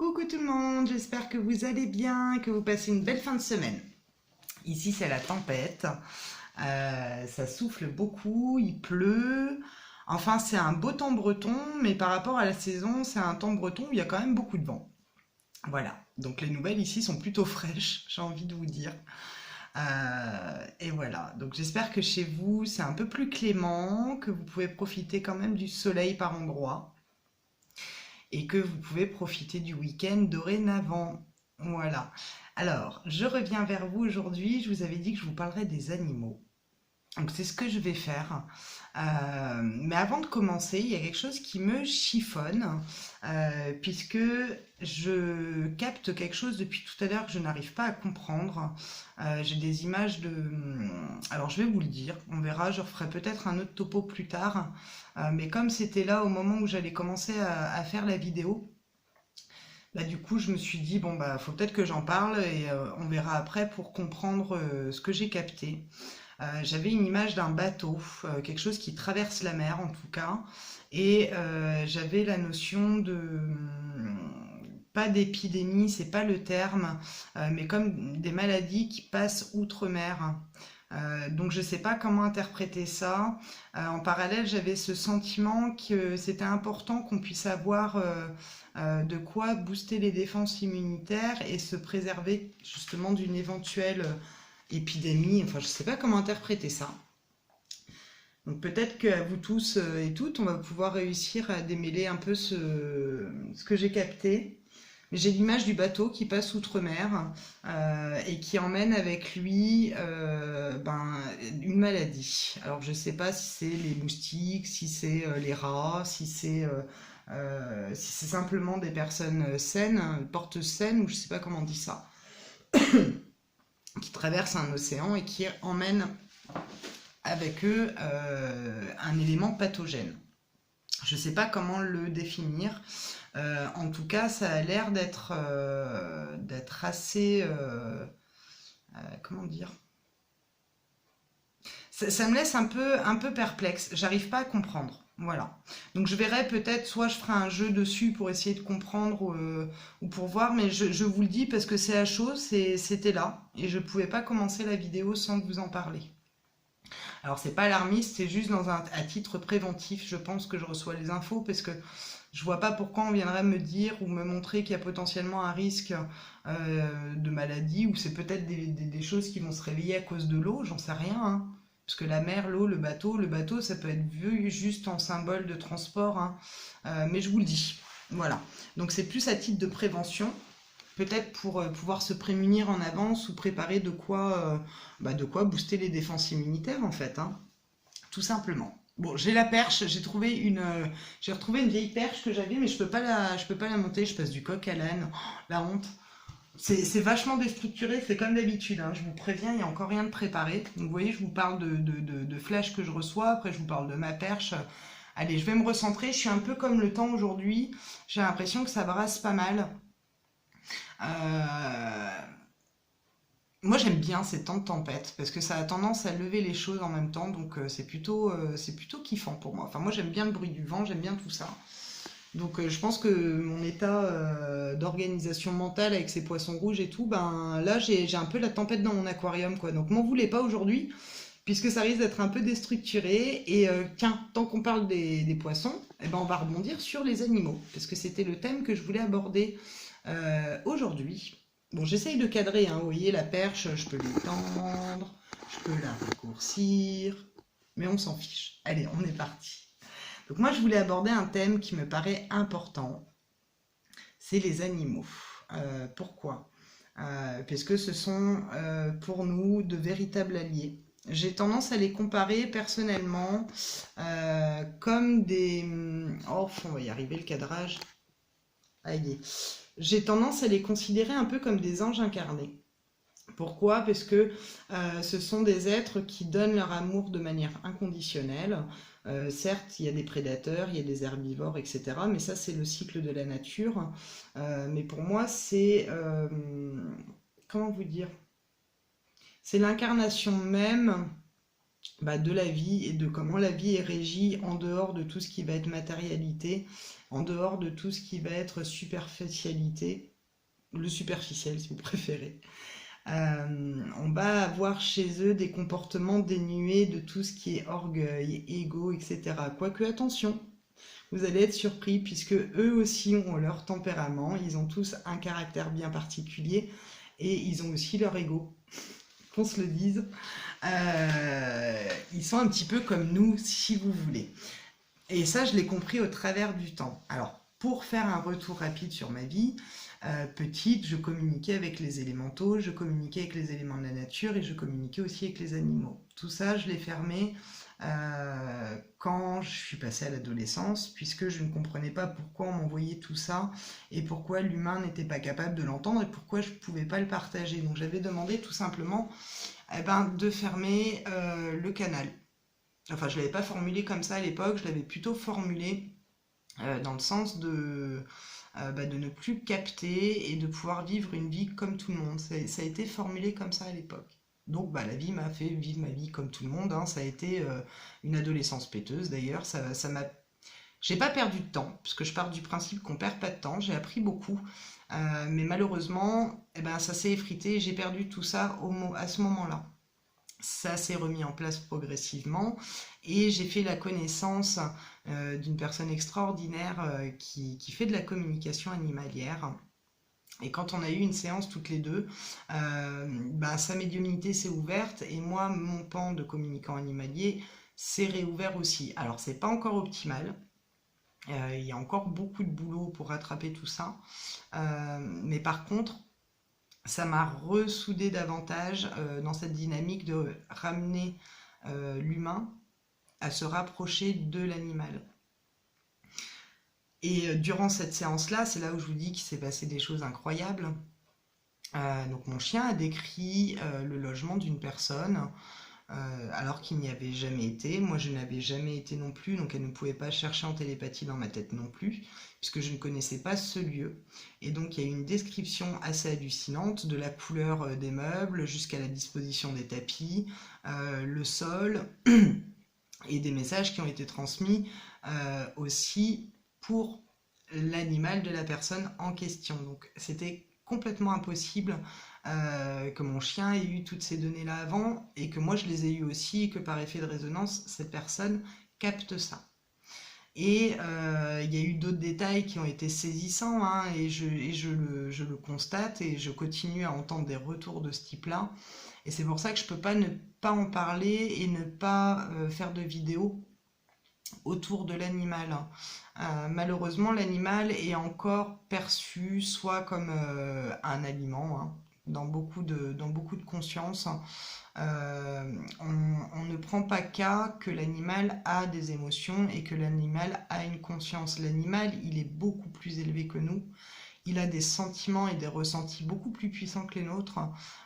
Coucou tout le monde, j'espère que vous allez bien, que vous passez une belle fin de semaine. Ici c'est la tempête, ça souffle beaucoup, il pleut. Enfin c'est un beau temps breton, mais par rapport à la saison, c'est un temps breton où il y a quand même beaucoup de vent. Voilà, donc les nouvelles ici sont plutôt fraîches, j'ai envie de vous dire. Et voilà, donc j'espère que chez vous c'est un peu plus clément, que vous pouvez profiter quand même du soleil par endroits et que vous pouvez profiter du week-end dorénavant. Voilà. Alors, je reviens vers vous aujourd'hui. Je vous avais dit que je vous parlerais des animaux. Donc, c'est ce que je vais faire. Mais avant de commencer, il y a quelque chose qui me chiffonne, puisque je capte quelque chose depuis tout à l'heure que je n'arrive pas à comprendre. J'ai des images de... Alors, je vais vous le dire, on verra, je referai peut-être un autre topo plus tard. Mais comme c'était là au moment où j'allais commencer à faire la vidéo, bah, du coup, je me suis dit, bon, bah, faut peut-être que j'en parle et on verra après pour comprendre ce que j'ai capté. J'avais une image d'un bateau, quelque chose qui traverse la mer en tout cas, et j'avais la notion de pas d'épidémie, c'est pas le terme, mais comme des maladies qui passent outre-mer. Donc je sais pas comment interpréter ça. En parallèle, j'avais ce sentiment que c'était important qu'on puisse avoir de quoi booster les défenses immunitaires et se préserver justement d'une éventuelle épidémie, enfin je sais pas comment interpréter ça. Donc peut-être qu'à vous tous et toutes, on va pouvoir réussir à démêler un peu ce que j'ai capté. Mais j'ai l'image du bateau qui passe outre-mer et qui emmène avec lui une maladie. Alors je sais pas si c'est les moustiques, si c'est les rats, si c'est simplement des personnes saines, porteuses saines, ou je sais pas comment on dit ça, qui traversent un océan et qui emmènent avec eux un élément pathogène. Je ne sais pas comment le définir. En tout cas, ça a l'air d'être assez... comment dire, ça me laisse un peu perplexe. J'arrive pas à comprendre. Voilà. Donc je verrai peut-être, soit je ferai un jeu dessus pour essayer de comprendre ou pour voir, mais je vous le dis parce que c'est à chaud, c'était là, et je pouvais pas commencer la vidéo sans vous en parler. Alors c'est pas alarmiste, c'est juste à titre préventif, je pense que je reçois les infos parce que je vois pas pourquoi on viendrait me dire ou me montrer qu'il y a potentiellement un risque de maladie, ou c'est peut-être des choses qui vont se réveiller à cause de l'eau, j'en sais rien, hein. Parce que la mer, l'eau, le bateau, ça peut être vu juste en symbole de transport, hein. Mais je vous le dis. Voilà. Donc c'est plus à titre de prévention, peut-être pour pouvoir se prémunir en avance ou préparer de quoi booster les défenses immunitaires en fait, hein, tout simplement. Bon, j'ai la perche, j'ai retrouvé une vieille perche que j'avais, mais je peux pas la monter, je passe du coq à l'âne, oh, la honte. C'est vachement déstructuré, c'est comme d'habitude, hein, je vous préviens, il n'y a encore rien de préparé. Donc vous voyez, je vous parle de flash que je reçois, après je vous parle de ma perche. Allez, je vais me recentrer, je suis un peu comme le temps aujourd'hui, j'ai l'impression que ça brasse pas mal. Euh, Moi j'aime bien ces temps de tempête parce que ça a tendance à lever les choses en même temps, donc c'est plutôt kiffant pour moi. Enfin moi j'aime bien le bruit du vent, j'aime bien tout ça. Donc je pense que mon état d'organisation mentale avec ces poissons rouges et tout, ben là j'ai un peu la tempête dans mon aquarium quoi. Donc m'en voulez pas aujourd'hui puisque ça risque d'être un peu déstructuré. Et tiens, tant qu'on parle des poissons, eh ben, on va rebondir sur les animaux parce que c'était le thème que je voulais aborder aujourd'hui. Bon, j'essaye de cadrer, hein, vous voyez, la perche, je peux l'étendre, je peux la raccourcir, mais on s'en fiche. Allez, on est parti. Donc moi, je voulais aborder un thème qui me paraît important, c'est les animaux. Pourquoi Parce que ce sont pour nous de véritables alliés. J'ai tendance à les comparer personnellement comme des... Oh, on va y arriver, le cadrage. Aïe. J'ai tendance à les considérer un peu comme des anges incarnés. Pourquoi? Parce que ce sont des êtres qui donnent leur amour de manière inconditionnelle. Certes, il y a des prédateurs, il y a des herbivores, etc. Mais ça, c'est le cycle de la nature. Mais pour moi, c'est... comment vous dire? C'est l'incarnation même de la vie et de comment la vie est régie en dehors de tout ce qui va être matérialité, en dehors de tout ce qui va être superficialité, le superficiel si vous préférez. On va avoir chez eux des comportements dénués de tout ce qui est orgueil, ego, etc. Quoique, attention, vous allez être surpris puisque eux aussi ont leur tempérament, ils ont tous un caractère bien particulier et ils ont aussi leur ego, qu'on se le dise. Ils sont un petit peu comme nous, si vous voulez. Et ça, je l'ai compris au travers du temps. Alors, pour faire un retour rapide sur ma vie, petite, je communiquais avec les élémentaux, je communiquais avec les éléments de la nature et je communiquais aussi avec les animaux. Tout ça, je l'ai fermé quand je suis passée à l'adolescence, puisque je ne comprenais pas pourquoi on m'envoyait tout ça et pourquoi l'humain n'était pas capable de l'entendre et pourquoi je ne pouvais pas le partager. Donc j'avais demandé tout simplement de fermer le canal. Enfin, je ne l'avais pas formulé comme ça à l'époque, je l'avais plutôt formulé dans le sens de ne plus capter et de pouvoir vivre une vie comme tout le monde. Ça a été formulé comme ça à l'époque. Donc la vie m'a fait vivre ma vie comme tout le monde, hein. Ça a été une adolescence péteuse d'ailleurs. Ça m'a... J'ai pas perdu de temps, puisque je pars du principe qu'on perd pas de temps. J'ai appris beaucoup, mais malheureusement, ça s'est effrité et j'ai perdu tout ça à ce moment-là. Ça s'est remis en place progressivement et j'ai fait la connaissance d'une personne extraordinaire qui fait de la communication animalière. Et quand on a eu une séance toutes les deux, sa médiumnité s'est ouverte et moi, mon pan de communicant animalier s'est réouvert aussi. Alors, c'est pas encore optimal. Il y a encore beaucoup de boulot pour rattraper tout ça. Mais par contre, ça m'a ressoudé davantage dans cette dynamique de ramener l'humain à se rapprocher de l'animal. Et durant cette séance-là, c'est là où je vous dis qu'il s'est passé des choses incroyables. Donc mon chien a décrit le logement d'une personne alors qu'il n'y avait jamais été. Moi, je n'avais jamais été non plus, donc elle ne pouvait pas chercher en télépathie dans ma tête non plus, puisque je ne connaissais pas ce lieu. Et donc, il y a une description assez hallucinante de la couleur des meubles jusqu'à la disposition des tapis, le sol, et des messages qui ont été transmis aussi pour l'animal de la personne en question. Donc, c'était complètement impossible que mon chien ait eu toutes ces données-là avant et que moi je les ai eues aussi et que par effet de résonance, cette personne capte ça. Et il y a eu d'autres détails qui ont été saisissants hein, et je le constate et je continue à entendre des retours de ce type-là. Et c'est pour ça que je ne peux pas ne pas en parler et ne pas faire de vidéo autour de l'animal. Malheureusement, l'animal est encore perçu soit comme un aliment, hein, dans beaucoup de conscience. On ne prend pas cas que l'animal a des émotions et que l'animal a une conscience. L'animal, il est beaucoup plus élevé que nous. Il a des sentiments et des ressentis beaucoup plus puissants que les nôtres,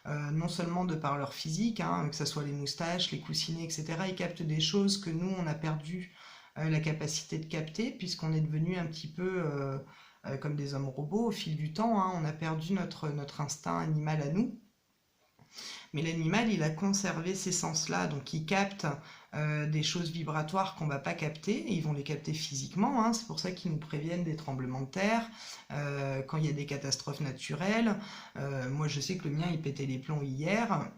non seulement de par leur physique, hein, que ce soit les moustaches, les coussinets, etc. Ils captent des choses que nous, on a perdu la capacité de capter, puisqu'on est devenu un petit peu comme des hommes robots au fil du temps, hein. On a perdu notre instinct animal à nous. Mais l'animal, il a conservé ces sens-là, donc il capte des choses vibratoires qu'on ne va pas capter, et ils vont les capter physiquement, hein. C'est pour ça qu'ils nous préviennent des tremblements de terre, quand il y a des catastrophes naturelles. Moi, je sais que le mien, il pétait les plombs hier.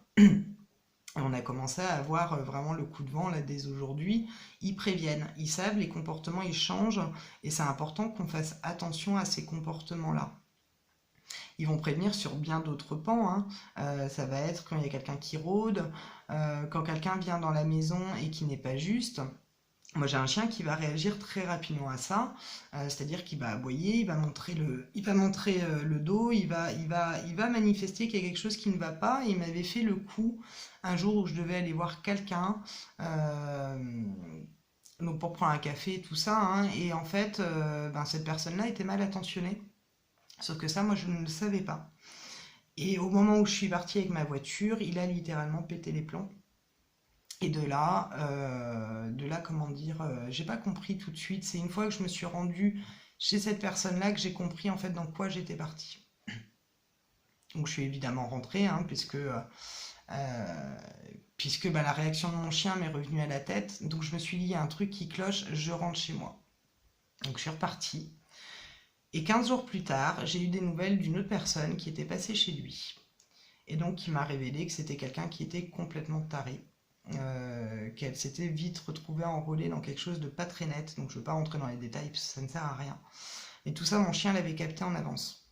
On a commencé à avoir vraiment le coup de vent là dès aujourd'hui. Ils préviennent, ils savent, les comportements ils changent et c'est important qu'on fasse attention à ces comportements-là. Ils vont prévenir sur bien d'autres pans, hein. Ça va être quand il y a quelqu'un qui rôde, quand quelqu'un vient dans la maison et qui n'est pas juste. Moi j'ai un chien qui va réagir très rapidement à ça, c'est-à-dire qu'il va aboyer, il va montrer le dos, il va manifester qu'il y a quelque chose qui ne va pas. Et il m'avait fait le coup un jour où je devais aller voir quelqu'un, donc pour prendre un café et tout ça, hein, et en fait cette personne-là était mal attentionnée, sauf que ça moi je ne le savais pas. Et au moment où je suis partie avec ma voiture, il a littéralement pété les plombs. Et de là, comment dire, j'ai pas compris tout de suite. C'est une fois que je me suis rendue chez cette personne-là que j'ai compris en fait dans quoi j'étais partie. Donc je suis évidemment rentrée, hein, puisque Euh, puisque bah, la réaction de mon chien m'est revenue à la tête. Donc je me suis dit, il y a un truc qui cloche, je rentre chez moi. Donc je suis repartie. Et 15 jours plus tard, j'ai eu des nouvelles d'une autre personne qui était passée chez lui. Et donc qui m'a révélé que c'était quelqu'un qui était complètement taré. Qu'elle s'était vite retrouvée enrôlée dans quelque chose de pas très net. Donc je ne veux pas rentrer dans les détails parce que ça ne sert à rien. Et tout ça, mon chien l'avait capté en avance.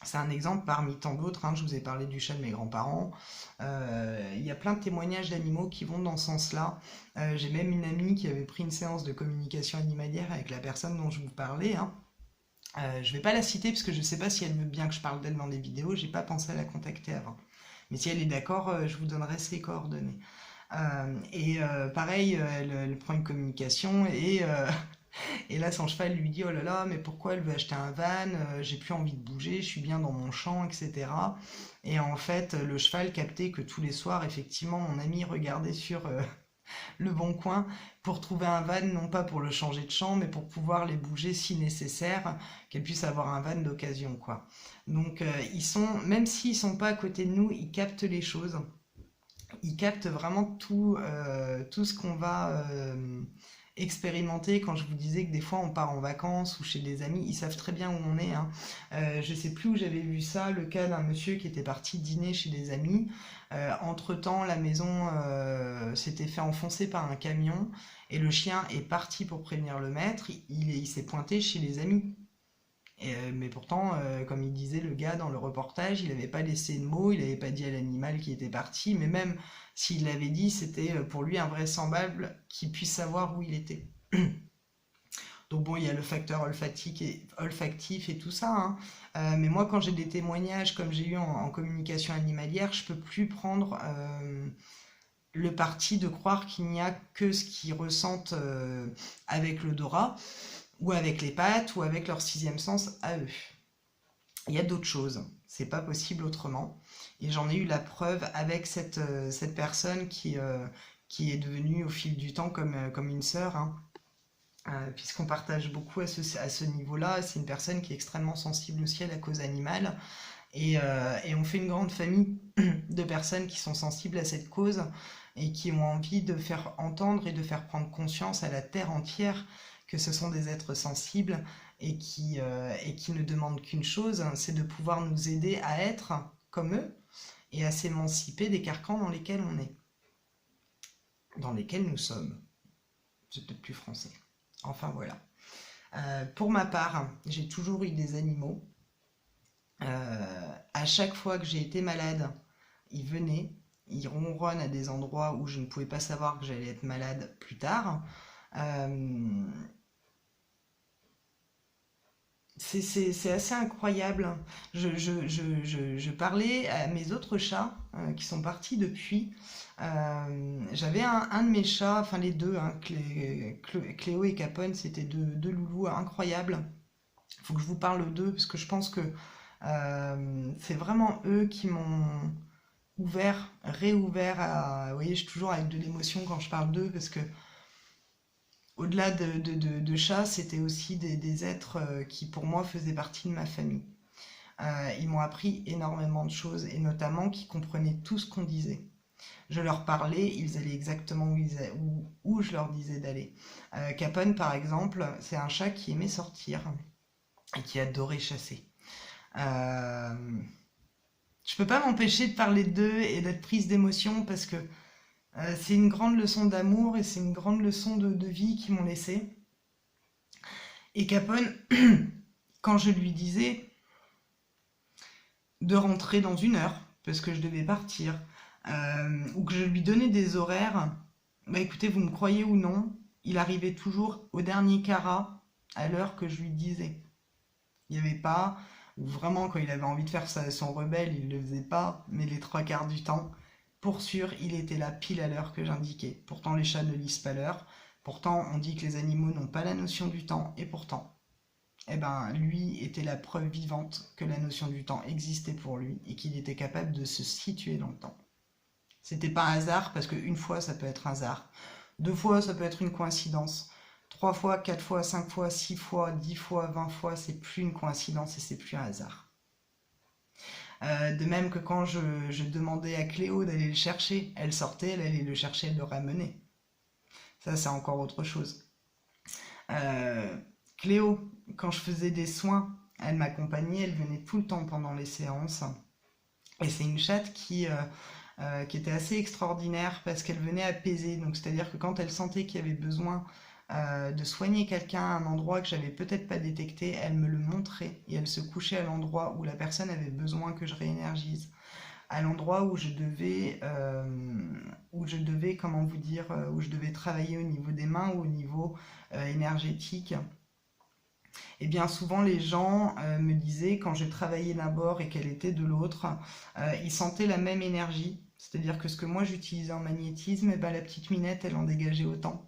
C'est un exemple parmi tant d'autres, hein. Je vous ai parlé du chat de mes grands-parents. Il y a plein de témoignages d'animaux qui vont dans ce sens-là. J'ai même une amie qui avait pris une séance de communication animalière avec la personne dont je vous parlais, hein. Je vais pas la citer parce que je sais pas si elle veut bien que je parle d'elle dans des vidéos. J'ai pas pensé à la contacter avant. Mais si elle est d'accord, je vous donnerai ses coordonnées. Pareil, elle prend une communication et là, son cheval lui dit: oh là là, mais pourquoi elle veut acheter un van? J'ai plus envie de bouger, je suis bien dans mon champ, etc. Et en fait, le cheval captait que tous les soirs, effectivement, mon ami regardait sur le bon coin pour trouver un van, non pas pour le changer de champ, mais pour pouvoir les bouger si nécessaire, qu'elle puisse avoir un van d'occasion, quoi. Donc, même s'ils sont pas à côté de nous, ils captent les choses. Ils captent vraiment tout ce qu'on va expérimenter. Quand je vous disais que des fois on part en vacances ou chez des amis, ils savent très bien où on est, hein. Je sais plus où j'avais vu ça, le cas d'un monsieur qui était parti dîner chez des amis. Entre-temps, la maison s'était fait enfoncer par un camion et le chien est parti pour prévenir le maître. Il s'est pointé chez les amis. Mais pourtant, comme il disait le gars dans le reportage, il n'avait pas laissé de mots, il n'avait pas dit à l'animal qui était parti, mais même s'il l'avait dit, c'était pour lui invraisemblable qu'il puisse savoir où il était. Donc bon, il y a le facteur olfactif et tout ça, hein. Mais moi, quand j'ai des témoignages comme j'ai eu en communication animalière, je peux plus prendre le parti de croire qu'il n'y a que ce qu'ils ressentent avec l'odorat, ou avec les pattes, ou avec leur sixième sens à eux. Il y a d'autres choses, c'est pas possible autrement. Et j'en ai eu la preuve avec cette personne qui est devenue au fil du temps comme une sœur, hein. Puisqu'on partage beaucoup à ce niveau-là. C'est une personne qui est extrêmement sensible aussi à la cause animale. Et on fait une grande famille de personnes qui sont sensibles à cette cause et qui ont envie de faire entendre et de faire prendre conscience à la terre entière que ce sont des êtres sensibles et qui ne demandent qu'une chose, c'est de pouvoir nous aider à être comme eux et à s'émanciper des carcans dans lesquels on est, dans lesquels nous sommes. C'est peut-être plus français. Enfin voilà. Pour ma part, j'ai toujours eu des animaux. À chaque fois que j'ai été malade, ils venaient, ils ronronnent à des endroits où je ne pouvais pas savoir que j'allais être malade plus tard. C'est assez incroyable. Je parlais à mes autres chats qui sont partis depuis. J'avais un de mes chats, enfin les deux, hein, Cléo et Capone, c'était deux loulous incroyables. Il faut que je vous parle d'eux parce que je pense que c'est vraiment eux qui m'ont réouvert à... Vous voyez, je suis toujours avec de l'émotion quand je parle d'eux parce que au-delà de chats, c'était aussi des êtres qui pour moi faisaient partie de ma famille. Ils m'ont appris énormément de choses et notamment qu'ils comprenaient tout ce qu'on disait. Je leur parlais, ils allaient exactement où je leur disais d'aller. Capone, par exemple, c'est un chat qui aimait sortir et qui adorait chasser. Je peux pas m'empêcher de parler d'eux et d'être prise d'émotion parce que c'est une grande leçon d'amour et c'est une grande leçon de vie qu'ils m'ont laissé. Et Capone, quand je lui disais de rentrer dans 1 heure, parce que je devais partir, ou que je lui donnais des horaires, bah écoutez, vous me croyez ou non, il arrivait toujours au dernier carat à l'heure que je lui disais. Il n'y avait pas, ou vraiment quand il avait envie de faire son rebelle, il ne le faisait pas, mais les 3/4 du temps, pour sûr, il était là pile à l'heure que j'indiquais. Pourtant, les chats ne lisent pas l'heure. Pourtant, on dit que les animaux n'ont pas la notion du temps. Et pourtant, eh ben, lui était la preuve vivante que la notion du temps existait pour lui et qu'il était capable de se situer dans le temps. C'était pas un hasard, parce qu'une fois, ça peut être un hasard. 2 fois, ça peut être une coïncidence. 3 fois, 4 fois, 5 fois, 6 fois, 10 fois, 20 fois, c'est plus une coïncidence et c'est plus un hasard. De même que quand je demandais à Cléo d'aller le chercher, elle sortait, elle allait le chercher, elle le ramenait. Ça, c'est encore autre chose. Euh, Cléo, quand je faisais des soins, elle m'accompagnait, elle venait tout le temps pendant les séances. Et c'est une chatte qui était assez extraordinaire parce qu'elle venait apaiser. Donc, c'est-à-dire que quand elle sentait qu'il y avait besoin de soigner quelqu'un à un endroit que j'avais peut-être pas détecté, elle me le montrait et elle se couchait à l'endroit où la personne avait besoin que je réénergise, à l'endroit où je devais, comment vous dire, où je devais travailler au niveau des mains ou au niveau énergétique. Et bien souvent les gens me disaient quand je travaillais d'un bord et qu'elle était de l'autre, ils sentaient la même énergie. C'est-à-dire que ce que moi j'utilisais en magnétisme, et ben, la petite Minette, elle en dégageait autant.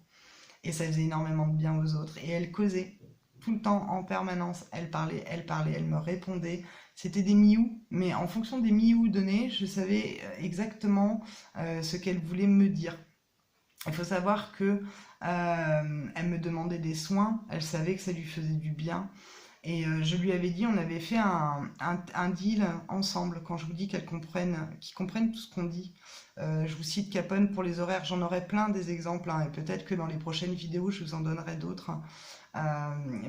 Et ça faisait énormément de bien aux autres. Et elle causait tout le temps, en permanence. Elle parlait, elle me répondait. C'était des miaou, mais en fonction des miaou donnés, je savais exactement ce qu'elle voulait me dire. Il faut savoir que elle me demandait des soins, elle savait que ça lui faisait du bien. Et je lui avais dit, on avait fait un deal ensemble. Quand je vous dis qu'ils comprennent tout ce qu'on dit, je vous cite Capone pour les horaires, j'en aurai plein des exemples, hein, et peut-être que dans les prochaines vidéos, je vous en donnerai d'autres.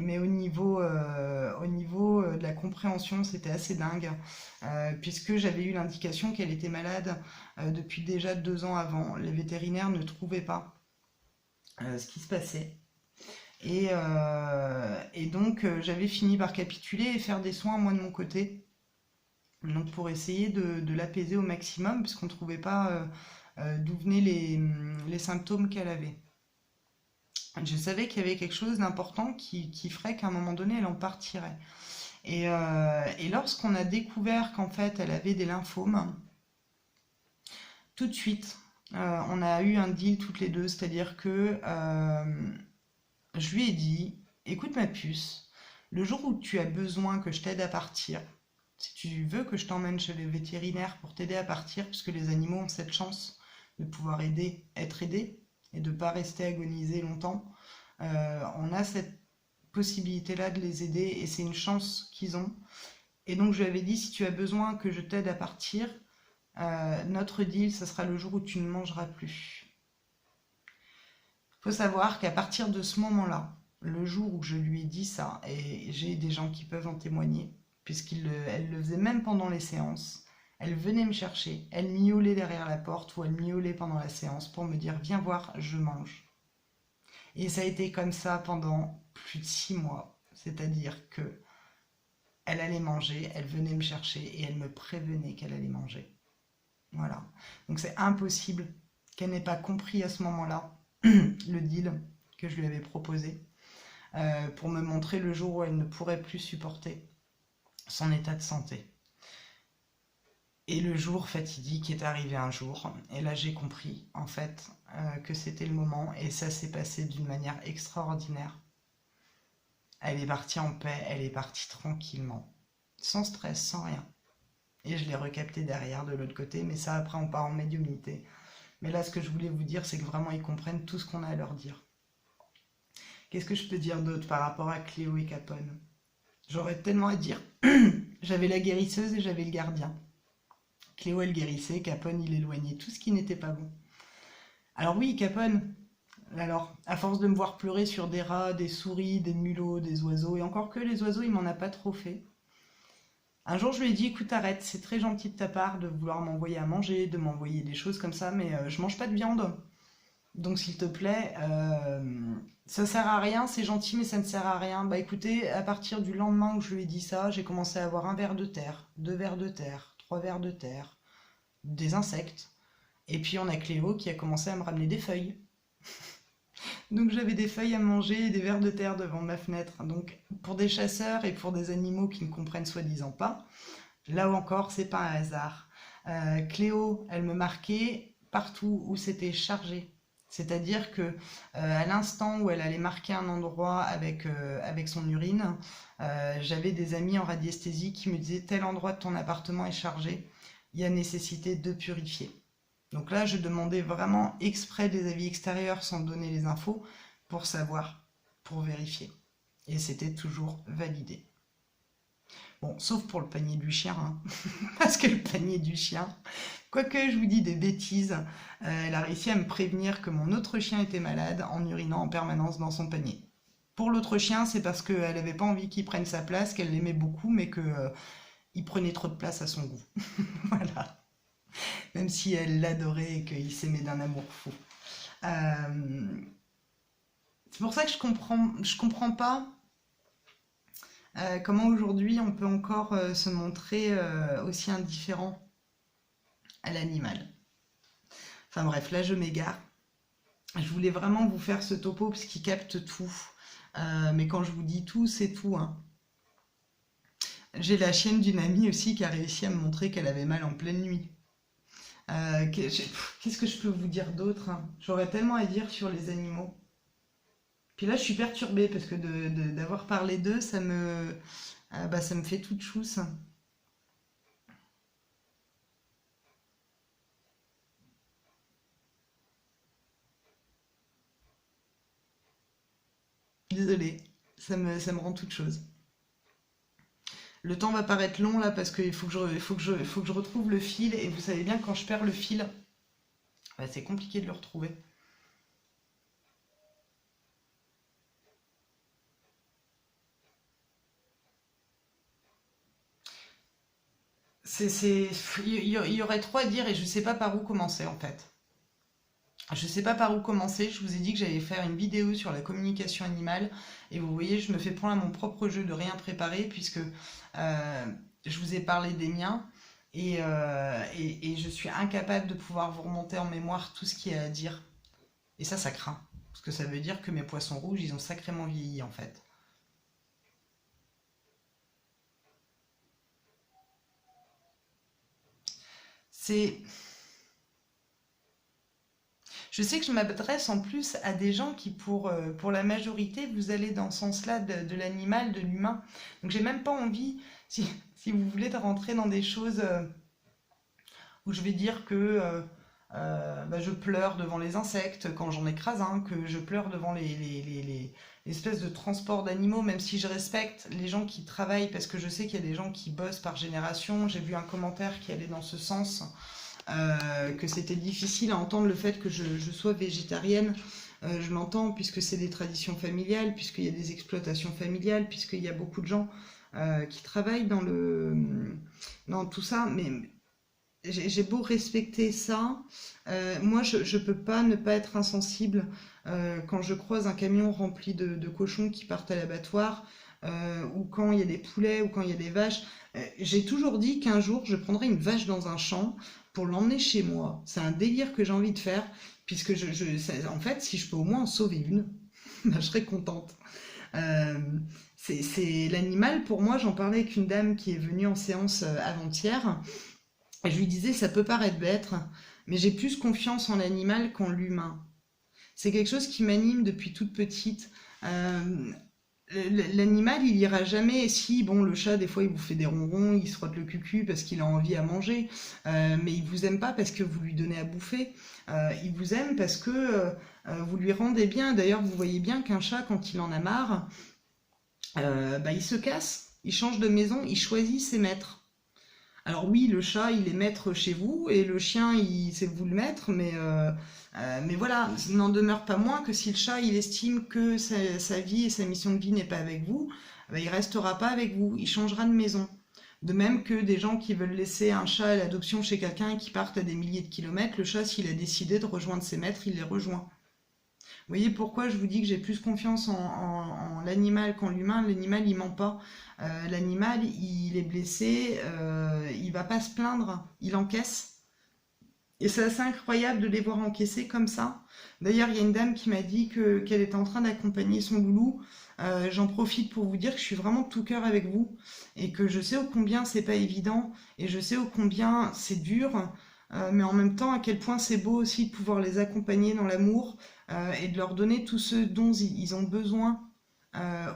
Mais au niveau de la compréhension, c'était assez dingue, puisque j'avais eu l'indication qu'elle était malade depuis déjà 2 ans avant. Les vétérinaires ne trouvaient pas ce qui se passait. Et donc, j'avais fini par capituler et faire des soins, moi, de mon côté. Donc, pour essayer de l'apaiser au maximum, puisqu'on ne trouvait pas d'où venaient les symptômes qu'elle avait. Je savais qu'il y avait quelque chose d'important qui ferait qu'à un moment donné, elle en partirait. Et lorsqu'on a découvert qu'en fait, elle avait des lymphomes, tout de suite, on a eu un deal toutes les deux, c'est-à-dire que je lui ai dit, écoute ma puce, le jour où tu as besoin que je t'aide à partir, si tu veux que je t'emmène chez les vétérinaires pour t'aider à partir, puisque les animaux ont cette chance de pouvoir être aidés et de ne pas rester agonisés longtemps, on a cette possibilité-là de les aider et c'est une chance qu'ils ont. Et donc je lui avais dit, si tu as besoin que je t'aide à partir, notre deal, ce sera le jour où tu ne mangeras plus. Il faut savoir qu'à partir de ce moment-là, le jour où je lui ai dit ça, et j'ai des gens qui peuvent en témoigner, puisqu'elle le faisait même pendant les séances, elle venait me chercher, elle miaulait derrière la porte ou elle miaulait pendant la séance pour me dire « Viens voir, je mange ». Et ça a été comme ça pendant plus de 6 mois. C'est-à-dire que elle allait manger, elle venait me chercher et elle me prévenait qu'elle allait manger. Voilà. Donc c'est impossible qu'elle n'ait pas compris à ce moment-là le deal que je lui avais proposé pour me montrer le jour où elle ne pourrait plus supporter son état de santé. Et le jour fatidique est arrivé un jour, et là j'ai compris en fait que c'était le moment, et ça s'est passé d'une manière extraordinaire. Elle est partie en paix, elle est partie tranquillement, sans stress, sans rien. Et je l'ai recapté derrière de l'autre côté, mais ça après on part en médiumnité. Mais là ce que je voulais vous dire, c'est que vraiment ils comprennent tout ce qu'on a à leur dire. Qu'est-ce que je peux dire d'autre par rapport à Cléo et Capone? J'aurais tellement à dire. J'avais la guérisseuse et j'avais le gardien. Cléo, elle guérissait, Capone, il éloignait tout ce qui n'était pas bon. Alors oui, Capone, alors, à force de me voir pleurer sur des rats, des souris, des mulots, des oiseaux, et encore que les oiseaux, il m'en a pas trop fait. Un jour, je lui ai dit, écoute, arrête, c'est très gentil de ta part de vouloir m'envoyer à manger, de m'envoyer des choses comme ça, mais je mange pas de viande. Donc, s'il te plaît, ça sert à rien, c'est gentil, mais ça ne sert à rien. Bah écoutez, à partir du lendemain où je lui ai dit ça, j'ai commencé à avoir 1 verre de terre, 2 verres de terre, 3 verres de terre, des insectes. Et puis on a Cléo qui a commencé à me ramener des feuilles. Donc j'avais des feuilles à manger et des vers de terre devant ma fenêtre. Donc pour des chasseurs et pour des animaux qui ne comprennent soi-disant pas, là encore, c'est pas un hasard. Cléo, elle me marquait partout où c'était chargé. C'est-à-dire que à l'instant où elle allait marquer un endroit avec son urine, j'avais des amis en radiesthésie qui me disaient tel endroit de ton appartement est chargé, il y a nécessité de purifier. Donc là, je demandais vraiment exprès des avis extérieurs sans donner les infos pour savoir, pour vérifier. Et c'était toujours validé. Bon, sauf pour le panier du chien, hein. Parce que le panier du chien, quoique je vous dis des bêtises, elle a réussi à me prévenir que mon autre chien était malade en urinant en permanence dans son panier. Pour l'autre chien, c'est parce qu'elle n'avait pas envie qu'il prenne sa place, qu'elle l'aimait beaucoup, mais que, il prenait trop de place à son goût. Voilà. Même si elle l'adorait et qu'il s'aimait d'un amour fou. Euh, c'est pour ça que je comprends pas comment aujourd'hui on peut encore se montrer aussi indifférent à l'animal. Enfin bref, là je m'égare. Je voulais vraiment vous faire ce topo parce qu'il capte tout. Mais quand je vous dis tout, c'est tout, hein. J'ai la chienne d'une amie aussi qui a réussi à me montrer qu'elle avait mal en pleine nuit. Qu'est-ce que je peux vous dire d'autre, hein? J'aurais tellement à dire sur les animaux. Puis là, je suis perturbée parce que d'avoir parlé d'eux, ça me fait toute chousse. Désolée, ça me rend toute chose. Le temps va paraître long là parce qu'il faut que je retrouve le fil et vous savez bien que quand je perds le fil, bah, c'est compliqué de le retrouver. Il y aurait trop à dire et je sais pas par où commencer en fait. Je sais pas par où commencer. Je vous ai dit que j'allais faire une vidéo sur la communication animale et vous voyez, je me fais prendre à mon propre jeu de rien préparer puisque je vous ai parlé des miens et je suis incapable de pouvoir vous remonter en mémoire tout ce qu'il y a à dire. Et ça craint. Parce que ça veut dire que mes poissons rouges, ils ont sacrément vieilli en fait. C'est Je sais que je m'adresse en plus à des gens qui, pour la majorité, vous allez dans ce sens-là de l'animal, de l'humain. Donc j'ai même pas envie, si vous voulez, de rentrer dans des choses où je vais dire que bah, je pleure devant les insectes quand j'en écrase un, que je pleure devant les espèces de transport d'animaux, même si je respecte les gens qui travaillent, parce que je sais qu'il y a des gens qui bossent par génération. J'ai vu un commentaire qui allait dans ce sens que c'était difficile à entendre le fait que je sois végétarienne. Je l'entends puisque c'est des traditions familiales, puisqu'il y a des exploitations familiales, puisqu'il y a beaucoup de gens qui travaillent dans tout ça, mais j'ai beau respecter ça, moi je peux pas ne pas être insensible quand je croise un camion rempli de cochons qui partent à l'abattoir, ou quand il y a des poulets, ou quand il y a des vaches. J'ai toujours dit qu'un jour je prendrais une vache dans un champ pour l'emmener chez moi. C'est un délire que j'ai envie de faire, puisque en fait, si je peux au moins en sauver une, ben, je serais contente. Euh, c'est l'animal, pour moi, j'en parlais avec une dame qui est venue en séance avant-hier, et je lui disais, ça peut paraître bête, mais j'ai plus confiance en l'animal qu'en l'humain. C'est quelque chose qui m'anime depuis toute petite. Euh, L'animal, il ira jamais. Si, bon, le chat, des fois, il vous fait des ronrons, il se frotte le cucu parce qu'il a envie à manger, mais il vous aime pas parce que vous lui donnez à bouffer. Il vous aime parce que vous lui rendez bien. D'ailleurs, vous voyez bien qu'un chat, quand il en a marre, bah, il se casse, il change de maison, il choisit ses maîtres. Alors oui, le chat, il est maître chez vous, et le chien, c'est vous le maître, mais voilà, il n'en demeure pas moins que si le chat, il estime que sa vie et sa mission de vie n'est pas avec vous, ben, il restera pas avec vous, il changera de maison. De même que des gens qui veulent laisser un chat à l'adoption chez quelqu'un et qui partent à des milliers de kilomètres, le chat, s'il a décidé de rejoindre ses maîtres, il les rejoint. Vous voyez pourquoi je vous dis que j'ai plus confiance en l'animal qu'en l'humain. L'animal, il ment pas. L'animal, il est blessé, il va pas se plaindre, il encaisse. Et c'est assez incroyable de les voir encaisser comme ça. D'ailleurs, il y a une dame qui m'a dit qu'elle était en train d'accompagner son loulou. J'en profite pour vous dire que je suis vraiment de tout cœur avec vous et que je sais ô combien c'est pas évident et je sais ô combien c'est dur, mais en même temps à quel point c'est beau aussi de pouvoir les accompagner dans l'amour et de leur donner tout ce dont ils ont besoin,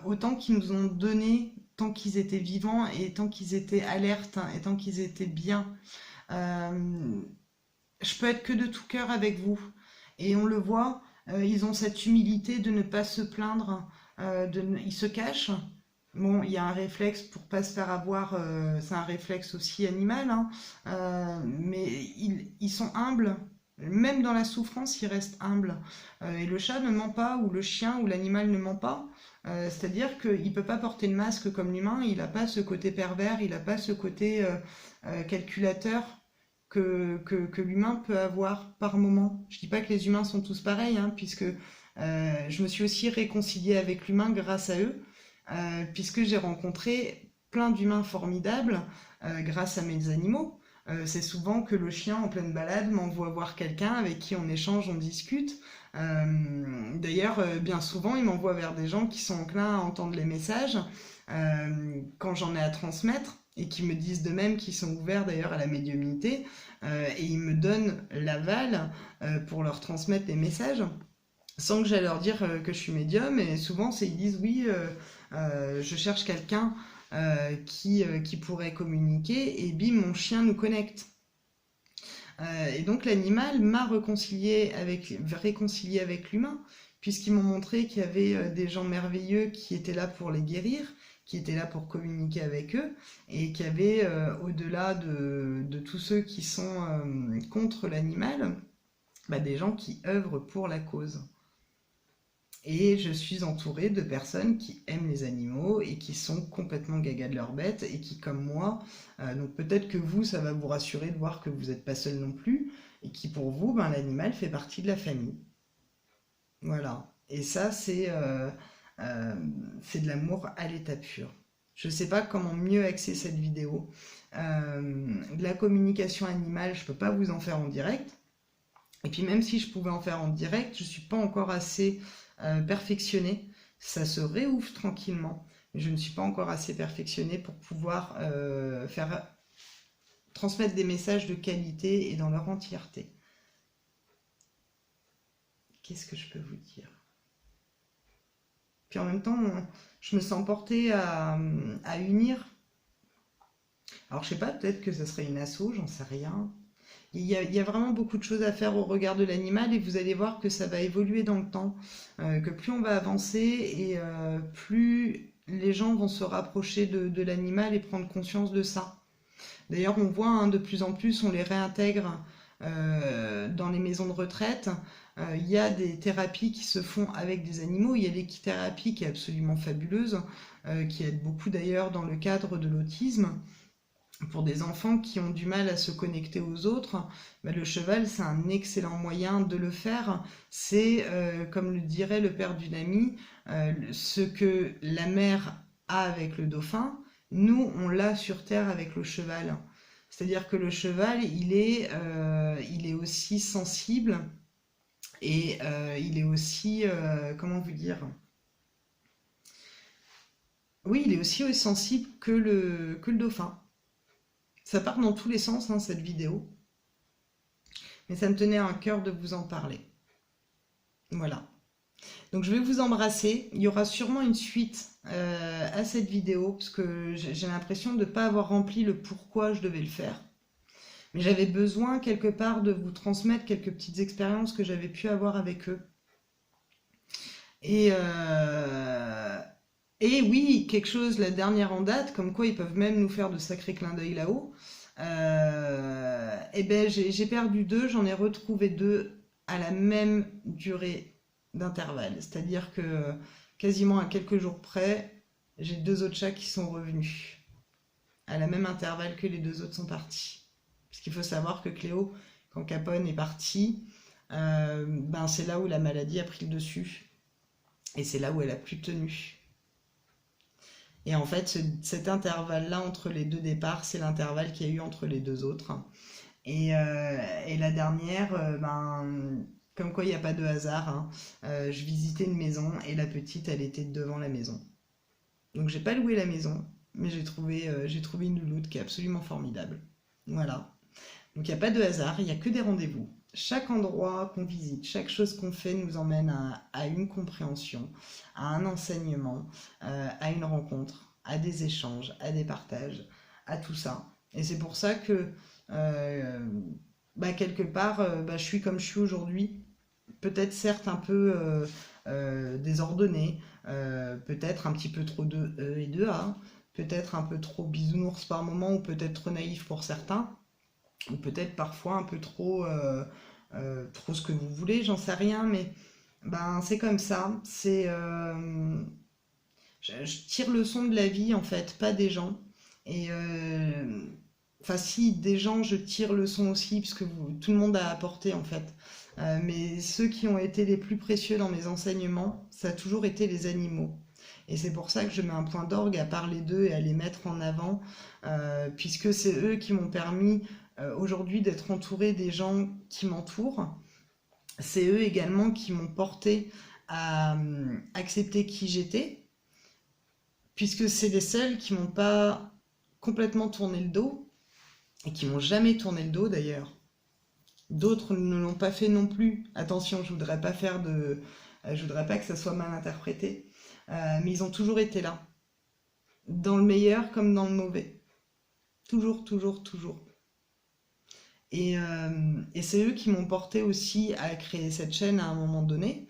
autant qu'ils nous ont donné tant qu'ils étaient vivants et tant qu'ils étaient alertes et tant qu'ils étaient bien. Euh, je peux être que de tout cœur avec vous. Et on le voit, ils ont cette humilité de ne pas se plaindre, ils se cachent, Bon, il y a un réflexe pour pas se faire avoir, c'est un réflexe aussi animal, hein, mais ils sont humbles. Même dans la souffrance, ils restent humbles. Et le chat ne ment pas, ou le chien, ou l'animal ne ment pas. C'est-à-dire qu'il ne peut pas porter le masque comme l'humain, il n'a pas ce côté pervers, il n'a pas ce côté calculateur que l'humain peut avoir par moment. Je dis pas que les humains sont tous pareils, hein, puisque je me suis aussi réconciliée avec l'humain grâce à eux, puisque j'ai rencontré plein d'humains formidables grâce à mes animaux. C'est souvent que le chien en pleine balade m'envoie voir quelqu'un avec qui on échange, on discute. D'ailleurs, bien souvent, il m'envoie vers des gens qui sont enclins à entendre les messages quand j'en ai à transmettre et qui me disent de même qu'ils sont ouverts d'ailleurs à la médiumnité et ils me donnent l'aval pour leur transmettre les messages sans que j'aille leur dire que je suis médium. Et souvent, ils disent oui, je cherche quelqu'un qui pourrait communiquer, et bim, mon chien nous connecte. Et donc l'animal m'a réconcilié avec l'humain, puisqu'ils m'ont montré qu'il y avait des gens merveilleux qui étaient là pour les guérir, qui étaient là pour communiquer avec eux, et qu'il y avait, au-delà de tous ceux qui sont contre l'animal, bah, des gens qui œuvrent pour la cause. Et je suis entourée de personnes qui aiment les animaux et qui sont complètement gaga de leurs bêtes et qui, comme moi, donc peut-être que vous, ça va vous rassurer de voir que vous n'êtes pas seul non plus et qui, pour vous, ben, l'animal fait partie de la famille. Voilà. Et ça, c'est de l'amour à l'état pur. Je ne sais pas comment mieux axer cette vidéo. De la communication animale, je ne peux pas vous en faire en direct. Et puis même si je pouvais en faire en direct, je ne suis pas encore assez perfectionnée. Ça se réouvre tranquillement, mais je ne suis pas encore assez perfectionnée pour pouvoir transmettre des messages de qualité et dans leur entièreté. Qu'est-ce que je peux vous dire? Puis en même temps, je me sens portée à unir. Alors je sais pas, peut-être que ça serait une asso, j'en sais rien. Il y a vraiment beaucoup de choses à faire au regard de l'animal et vous allez voir que ça va évoluer dans le temps, que plus on va avancer et plus les gens vont se rapprocher de l'animal et prendre conscience de ça. D'ailleurs, on voit hein, de plus en plus, on les réintègre dans les maisons de retraite. Il y a des thérapies qui se font avec des animaux. Il y a l'équithérapie qui est absolument fabuleuse, qui aide beaucoup d'ailleurs dans le cadre de l'autisme. Pour des enfants qui ont du mal à se connecter aux autres, bah, le cheval, c'est un excellent moyen de le faire. C'est, comme le dirait le père d'une amie, ce que la mer a avec le dauphin, nous, on l'a sur Terre avec le cheval. C'est-à-dire que le cheval, il est aussi sensible et il est aussi, comment vous dire? Oui, il est aussi sensible que le dauphin. Ça part dans tous les sens, hein, cette vidéo. Mais ça me tenait à cœur de vous en parler. Voilà. Donc je vais vous embrasser. Il y aura sûrement une suite à cette vidéo, parce que j'ai l'impression de ne pas avoir rempli le pourquoi je devais le faire. Mais j'avais besoin quelque part de vous transmettre quelques petites expériences que j'avais pu avoir avec eux. Et oui, quelque chose, la dernière en date, comme quoi ils peuvent même nous faire de sacrés clins d'œil là-haut. Et ben j'ai perdu 2, j'en ai retrouvé 2 à la même durée d'intervalle. C'est-à-dire que quasiment à quelques jours près, j'ai 2 autres chats qui sont revenus à la même intervalle que les 2 autres sont partis. Parce qu'il faut savoir que Cléo, quand Capone est parti, ben c'est là où la maladie a pris le dessus. Et c'est là où elle a plus tenu. Et en fait, cet intervalle-là entre les 2 départs, c'est l'intervalle qu'il y a eu entre les 2 autres. Et la dernière, ben, comme quoi il n'y a pas de hasard, hein, je visitais une maison et la petite, elle était devant la maison. Donc j'ai pas loué la maison, mais j'ai trouvé une louloute qui est absolument formidable. Voilà. Donc il n'y a pas de hasard, il n'y a que des rendez-vous. Chaque endroit qu'on visite, chaque chose qu'on fait nous emmène à une compréhension, à un enseignement, à une rencontre, à des échanges, à des partages, à tout ça. Et c'est pour ça que, quelque part, je suis comme je suis aujourd'hui. peut-être certes un peu désordonné, peut-être un petit peu trop de E et de A, peut-être un peu trop bisounours par moment, ou peut-être trop naïf pour certains, ou peut-être parfois un peu trop ce que vous voulez, j'en sais rien, mais ben c'est comme ça. Je tire le son de la vie en fait, pas des gens. Et enfin si, des gens, je tire le son aussi, puisque tout le monde a apporté en fait. Mais ceux qui ont été les plus précieux dans mes enseignements, ça a toujours été les animaux. Et c'est pour ça que je mets un point d'orgue à parler d'eux et à les mettre en avant, puisque c'est eux qui m'ont permis aujourd'hui d'être entourée des gens qui m'entourent. C'est eux également qui m'ont porté à accepter qui j'étais, puisque c'est les seuls qui m'ont pas complètement tourné le dos, et qui m'ont jamais tourné le dos d'ailleurs. D'autres ne l'ont pas fait non plus. Attention, je voudrais pas que ça soit mal interprété, mais ils ont toujours été là, dans le meilleur comme dans le mauvais. Toujours, toujours, toujours. Et c'est eux qui m'ont porté aussi à créer cette chaîne à un moment donné,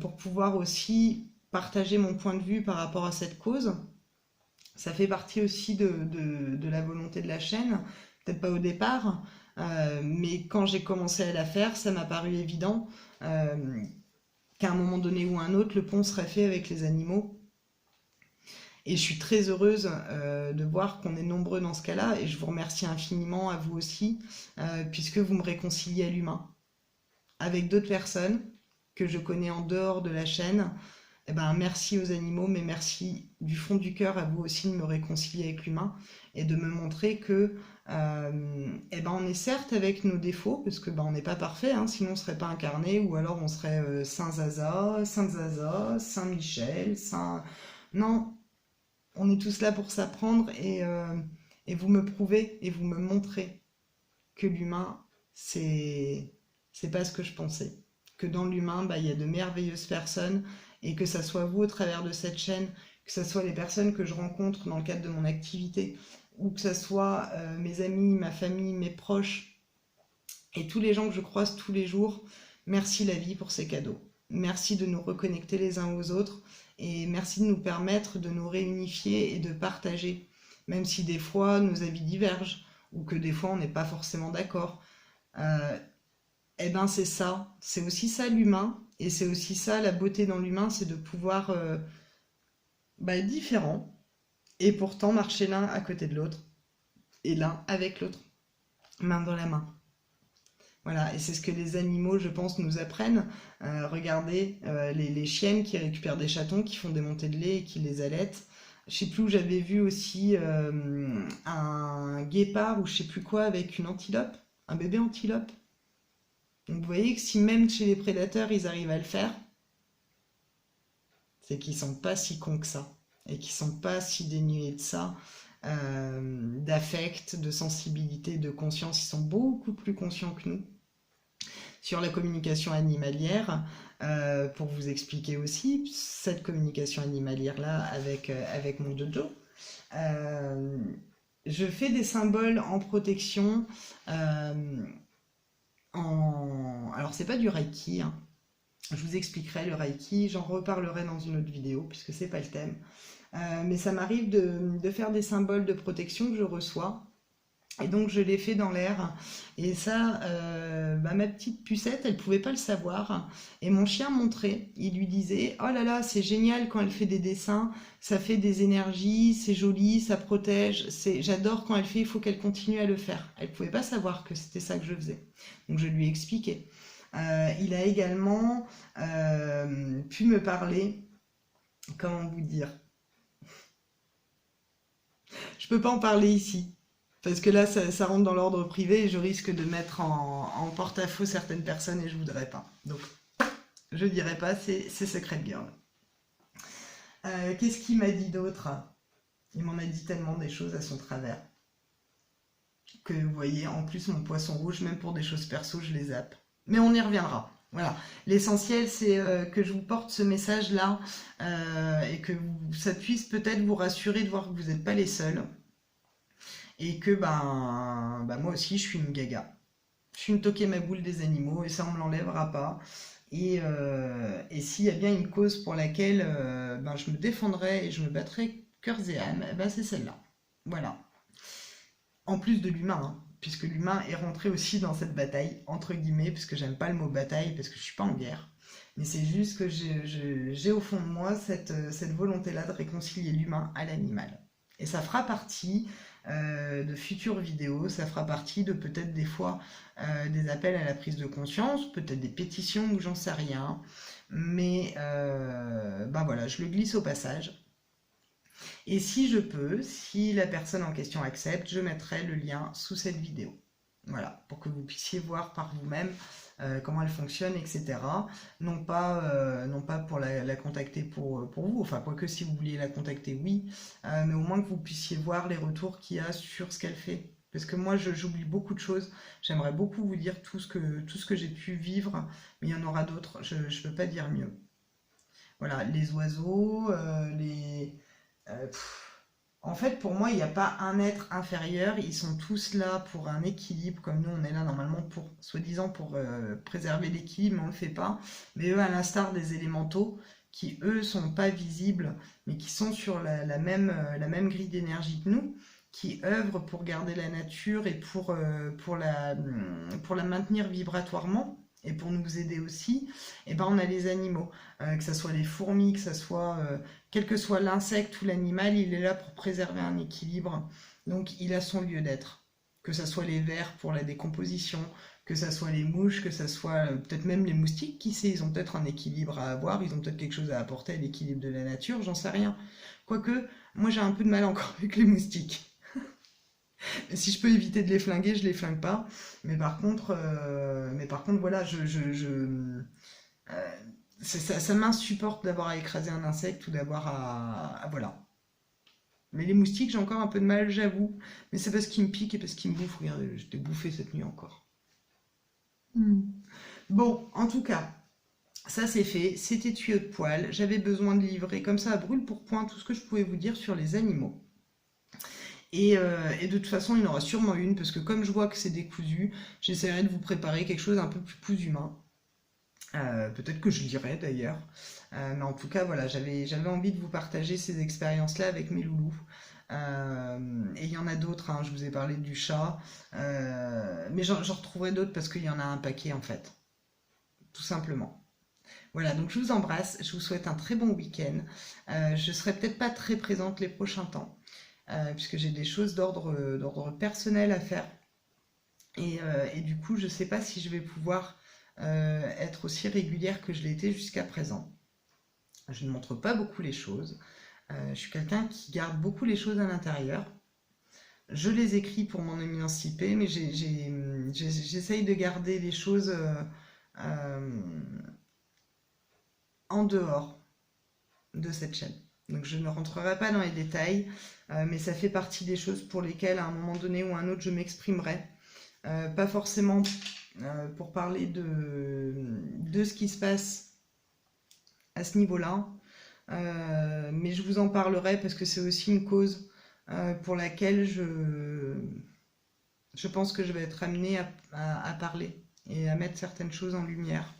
pour pouvoir aussi partager mon point de vue par rapport à cette cause. Ça fait partie aussi de la volonté de la chaîne, peut-être pas au départ, mais quand j'ai commencé à la faire, ça m'a paru évident qu'à un moment donné ou un autre, le pont serait fait avec les animaux. Et je suis très heureuse de voir qu'on est nombreux dans ce cas-là, et je vous remercie infiniment à vous aussi, puisque vous me réconciliez à l'humain. Avec d'autres personnes que je connais en dehors de la chaîne, eh ben, merci aux animaux, mais merci du fond du cœur à vous aussi de me réconcilier avec l'humain et de me montrer que eh ben, on est certes avec nos défauts, parce que ben, on n'est pas parfait, hein, sinon on ne serait pas incarné, ou alors on serait Saint Zaza, Sainte Zaza, Saint Michel, Saint... Non, on est tous là pour s'apprendre, et vous me prouvez et vous me montrez que l'humain, c'est pas ce que je pensais. Que dans l'humain, bah, il y a de merveilleuses personnes, et que ça soit vous au travers de cette chaîne, que ça soit les personnes que je rencontre dans le cadre de mon activité, ou que ça soit mes amis, ma famille, mes proches, et tous les gens que je croise tous les jours. Merci la vie pour ces cadeaux. Merci de nous reconnecter les uns aux autres, et merci de nous permettre de nous réunifier et de partager, même si des fois nos avis divergent, ou que des fois on n'est pas forcément d'accord. Eh ben c'est ça, c'est aussi ça l'humain, et c'est aussi ça la beauté dans l'humain, c'est de pouvoir être différent, et pourtant marcher l'un à côté de l'autre, et l'un avec l'autre, main dans la main. Voilà, et c'est ce que les animaux, je pense, nous apprennent. Regardez les chiennes qui récupèrent des chatons, qui font des montées de lait et qui les allaitent. Je sais plus où j'avais vu aussi un guépard ou je sais plus quoi avec une antilope, un bébé antilope. Donc vous voyez que si même chez les prédateurs ils arrivent à le faire, c'est qu'ils sont pas si cons que ça, et qu'ils sont pas si dénués de ça, d'affect, de sensibilité, de conscience. Ils sont beaucoup plus conscients que nous. Sur la communication animalière, pour vous expliquer aussi cette communication animalière-là avec mon dojo, je fais des symboles en protection. Alors c'est pas du Reiki, hein. Je vous expliquerai le Reiki, j'en reparlerai dans une autre vidéo puisque c'est pas le thème. Mais ça m'arrive de faire des symboles de protection que je reçois, et donc je les fais dans l'air. Et ça, ma petite pucette, elle pouvait pas le savoir, et mon chien montrait, il lui disait: oh là là, c'est génial quand elle fait des dessins, ça fait des énergies, c'est joli, ça protège, j'adore quand elle fait, il faut qu'elle continue à le faire. Elle pouvait pas savoir que c'était ça que je faisais, donc je lui ai expliqué. Il a également pu me parler, comment vous dire, je peux pas en parler ici, parce que là ça rentre dans l'ordre privé et je risque de mettre en porte-à-faux certaines personnes, et je voudrais pas. Donc je dirais pas, c'est Secret Girl. Qu'est-ce qu'il m'a dit d'autre? Il m'en a dit tellement des choses à son travers, que vous voyez, en plus mon poisson rouge, même pour des choses perso, je les zappe. Mais on y reviendra. Voilà, l'essentiel c'est que je vous porte ce message-là, et que ça puisse peut-être vous rassurer de voir que vous n'êtes pas les seuls, et que moi aussi je suis une gaga. Je suis une toquée ma boule des animaux, et ça on me l'enlèvera pas. Et s'il y a bien une cause pour laquelle ben, je me défendrai et je me battrai cœurs et âme, ben, c'est celle-là. Voilà. En plus de l'humain, hein, puisque l'humain est rentré aussi dans cette bataille, entre guillemets, puisque j'aime pas le mot bataille, parce que je suis pas en guerre. Mais c'est juste que j'ai au fond de moi cette volonté-là de réconcilier l'humain à l'animal. Et ça fera partie de futures vidéos, ça fera partie de peut-être des fois des appels à la prise de conscience, peut-être des pétitions ou j'en sais rien. Mais ben voilà, je le glisse au passage. Et si je peux, si la personne en question accepte, je mettrai le lien sous cette vidéo. Voilà, pour que vous puissiez voir par vous-même comment elle fonctionne, etc. Non pas pour la contacter pour vous, enfin, quoique si vous vouliez la contacter, oui, mais au moins que vous puissiez voir les retours qu'il y a sur ce qu'elle fait. Parce que moi, j'oublie beaucoup de choses. J'aimerais beaucoup vous dire tout ce que j'ai pu vivre, mais il y en aura d'autres. Je ne peux pas dire mieux. Voilà, les oiseaux, en fait, pour moi, il n'y a pas un être inférieur. Ils sont tous là pour un équilibre, comme nous, on est là normalement pour, soi-disant, pour préserver l'équilibre, mais on ne le fait pas. Mais eux, à l'instar des élémentaux, qui eux sont pas visibles, mais qui sont sur la même grille d'énergie que nous, qui œuvrent pour garder la nature et pour la maintenir vibratoirement. Et pour nous aider aussi, et ben on a les animaux, que ce soit les fourmis, que ce soit quel que soit l'insecte ou l'animal, il est là pour préserver un équilibre. Donc il a son lieu d'être. Que ce soit les vers pour la décomposition, que ce soit les mouches, que ce soit peut-être même les moustiques, qui sait, ils ont peut-être un équilibre à avoir, ils ont peut-être quelque chose à apporter à l'équilibre de la nature, j'en sais rien. Quoique, moi j'ai un peu de mal encore avec les moustiques. Si je peux éviter de les flinguer, je les flingue pas. Mais par contre, voilà, ça m'insupporte d'avoir à écraser un insecte ou d'avoir voilà. Mais les moustiques, j'ai encore un peu de mal, j'avoue. Mais c'est parce qu'ils me piquent et parce qu'ils me bouffent. Regardez, j'étais bouffé cette nuit encore. Bon, en tout cas, ça c'est fait. C'était tuyau de poil. J'avais besoin de livrer comme ça à brûle pour point tout ce que je pouvais vous dire sur les animaux. Et de toute façon, il y en aura sûrement une, parce que comme je vois que c'est décousu, j'essaierai de vous préparer quelque chose un peu plus humain. Peut-être que je lirai d'ailleurs. Mais en tout cas, voilà, j'avais envie de vous partager ces expériences-là avec mes loulous. Et il y en a d'autres, hein, je vous ai parlé du chat. Mais j'en retrouverai d'autres parce qu'il y en a un paquet en fait. Tout simplement. Voilà, donc je vous embrasse, je vous souhaite un très bon week-end. Je serai peut-être pas très présente les prochains temps. Puisque j'ai des choses d'ordre personnel à faire. Et du coup, je ne sais pas si je vais pouvoir être aussi régulière que je l'ai été jusqu'à présent. Je ne montre pas beaucoup les choses. Je suis quelqu'un qui garde beaucoup les choses à l'intérieur. Je les écris pour m'en émanciper, mais j'essaye de garder les choses en dehors de cette chaîne. Donc je ne rentrerai pas dans les détails, mais ça fait partie des choses pour lesquelles à un moment donné ou à un autre je m'exprimerai. Pas forcément pour parler de ce qui se passe à ce niveau-là, mais je vous en parlerai parce que c'est aussi une cause pour laquelle je pense que je vais être amenée à parler et à mettre certaines choses en lumière.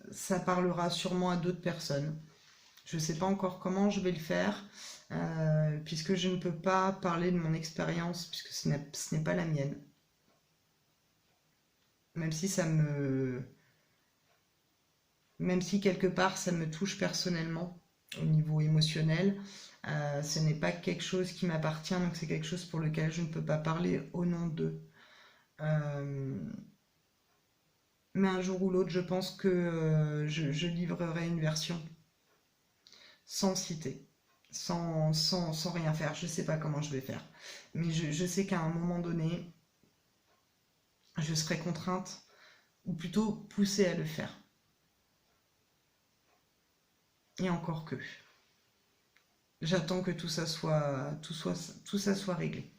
Ça parlera sûrement à d'autres personnes. Je ne sais pas encore comment je vais le faire, puisque je ne peux pas parler de mon expérience, puisque ce n'est pas la mienne. Même si même si quelque part ça me touche personnellement, au niveau émotionnel, ce n'est pas quelque chose qui m'appartient, donc c'est quelque chose pour lequel je ne peux pas parler au nom d'eux. Mais un jour ou l'autre, je pense que je livrerai une version sans citer, sans rien faire. Je ne sais pas comment je vais faire. Mais je sais qu'à un moment donné, je serai contrainte, ou plutôt poussée à le faire. Et encore que. J'attends que tout ça soit réglé.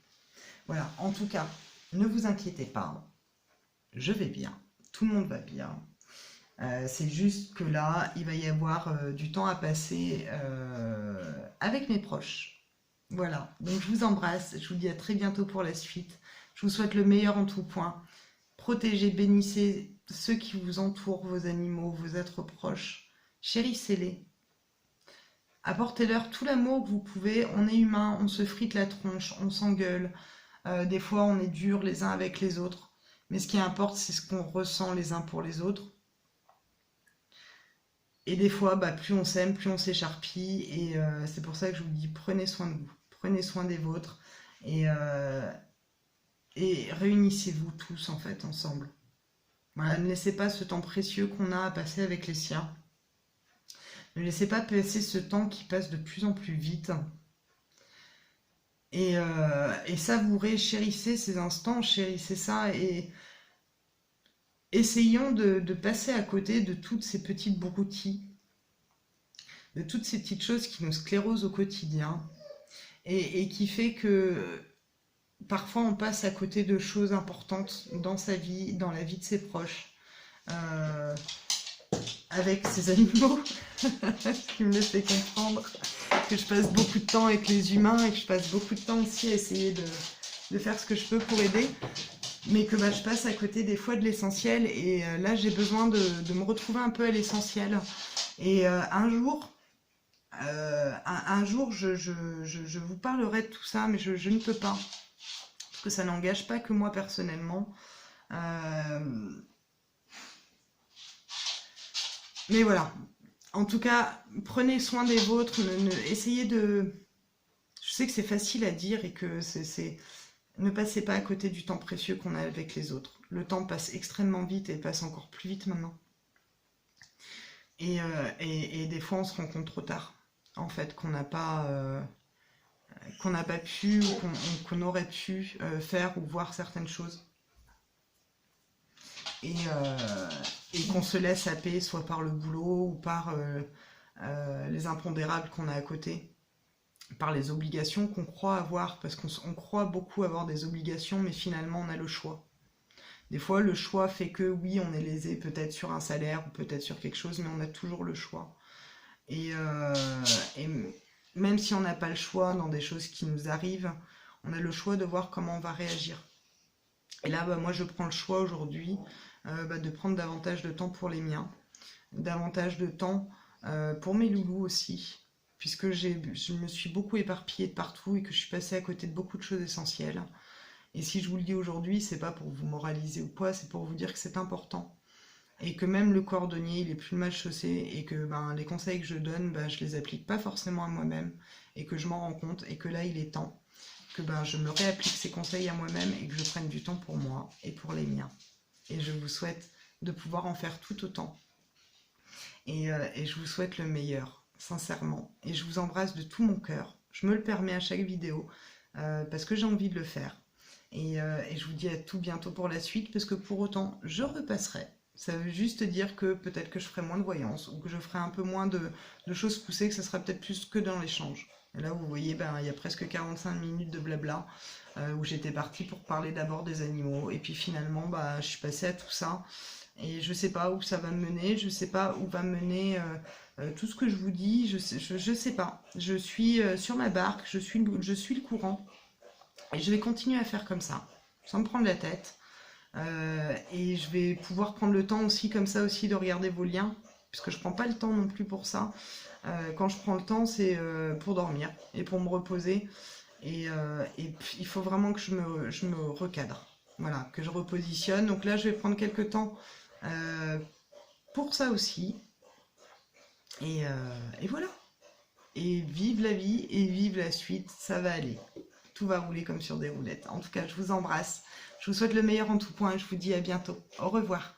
Voilà, en tout cas, ne vous inquiétez pas. Je vais bien. Tout le monde va bien. C'est juste que là, il va y avoir du temps à passer avec mes proches. Voilà, donc je vous embrasse, je vous dis à très bientôt pour la suite. Je vous souhaite le meilleur en tout point. protégez, bénissez ceux qui vous entourent, vos animaux, vos êtres proches. Chérissez-les. Apportez-leur tout l'amour que vous pouvez. On est humain, on se frite la tronche, on s'engueule. Des fois, on est dur les uns avec les autres. Mais ce qui importe, c'est ce qu'on ressent les uns pour les autres. Et des fois, plus on s'aime, plus on s'écharpille. Et c'est pour ça que je vous dis, prenez soin de vous. Prenez soin des vôtres. Et réunissez-vous tous, en fait, ensemble. Voilà, ne laissez pas ce temps précieux qu'on a à passer avec les siens. Ne laissez pas passer ce temps qui passe de plus en plus vite. Et savourez, chérissez ces instants, chérissez ça. Et essayons de passer à côté de toutes ces petites broutilles, de toutes ces petites choses qui nous sclérosent au quotidien. Et qui fait que parfois on passe à côté de choses importantes dans sa vie, dans la vie de ses proches, avec ses animaux, ce qui me le fait comprendre que je passe beaucoup de temps avec les humains et que je passe beaucoup de temps aussi à essayer de faire ce que je peux pour aider, mais que je passe à côté des fois de l'essentiel. Et là j'ai besoin de me retrouver un peu à l'essentiel. Et un jour, je vous parlerai de tout ça, mais je ne peux pas. Parce que ça n'engage pas que moi personnellement. Mais voilà. En tout cas, prenez soin des vôtres. Essayez de... Je sais que c'est facile à dire et que ne passez pas à côté du temps précieux qu'on a avec les autres. Le temps passe extrêmement vite et passe encore plus vite maintenant. Et des fois, on se rend compte trop tard, en fait, qu'on n'a pas pu ou qu'on aurait pu faire ou voir certaines choses. Et qu'on se laisse happer soit par le boulot ou par les impondérables qu'on a à côté, par les obligations qu'on croit avoir, parce qu'on croit beaucoup avoir des obligations, mais finalement on a le choix. Des fois le choix fait que oui, on est lésé peut-être sur un salaire ou peut-être sur quelque chose, mais on a toujours le choix. Et même si on n'a pas le choix dans des choses qui nous arrivent, on a le choix de voir comment on va réagir. Et là, moi je prends le choix aujourd'hui de prendre davantage de temps pour les miens, davantage de temps pour mes loulous aussi, puisque je me suis beaucoup éparpillée de partout et que je suis passée à côté de beaucoup de choses essentielles. Et si je vous le dis aujourd'hui, c'est pas pour vous moraliser ou quoi, c'est pour vous dire que c'est important. Et que même le cordonnier, il est plus mal chaussé, et que les conseils que je donne, je les applique pas forcément à moi-même, et que je m'en rends compte, et que là il est temps que je me réapplique ces conseils à moi-même et que je prenne du temps pour moi et pour les miens. Et je vous souhaite de pouvoir en faire tout autant. Et je vous souhaite le meilleur, sincèrement. Et je vous embrasse de tout mon cœur. Je me le permets à chaque vidéo, parce que j'ai envie de le faire. Et je vous dis à tout bientôt pour la suite, parce que pour autant, je repasserai. Ça veut juste dire que peut-être que je ferai moins de voyance, ou que je ferai un peu moins de choses poussées, que ça sera peut-être plus que dans l'échange. Et là, vous voyez, il y a presque 45 minutes de blabla, où j'étais partie pour parler d'abord des animaux. Et puis finalement, je suis passée à tout ça. Et je sais pas où ça va me mener, je sais pas où va mener tout ce que je vous dis, je sais pas. Je suis sur ma barque, je suis le courant. Et je vais continuer à faire comme ça, sans me prendre la tête. Et je vais pouvoir prendre le temps aussi, comme ça aussi, de regarder vos liens, puisque je prends pas le temps non plus pour ça. Quand je prends le temps, c'est pour dormir et pour me reposer. Et il faut vraiment que je me recadre, voilà, que je repositionne. Donc là, je vais prendre quelques temps pour ça aussi. Et voilà. Et vive la vie et vive la suite, ça va aller. Tout va rouler comme sur des roulettes. En tout cas, je vous embrasse. Je vous souhaite le meilleur en tout point et je vous dis à bientôt. Au revoir.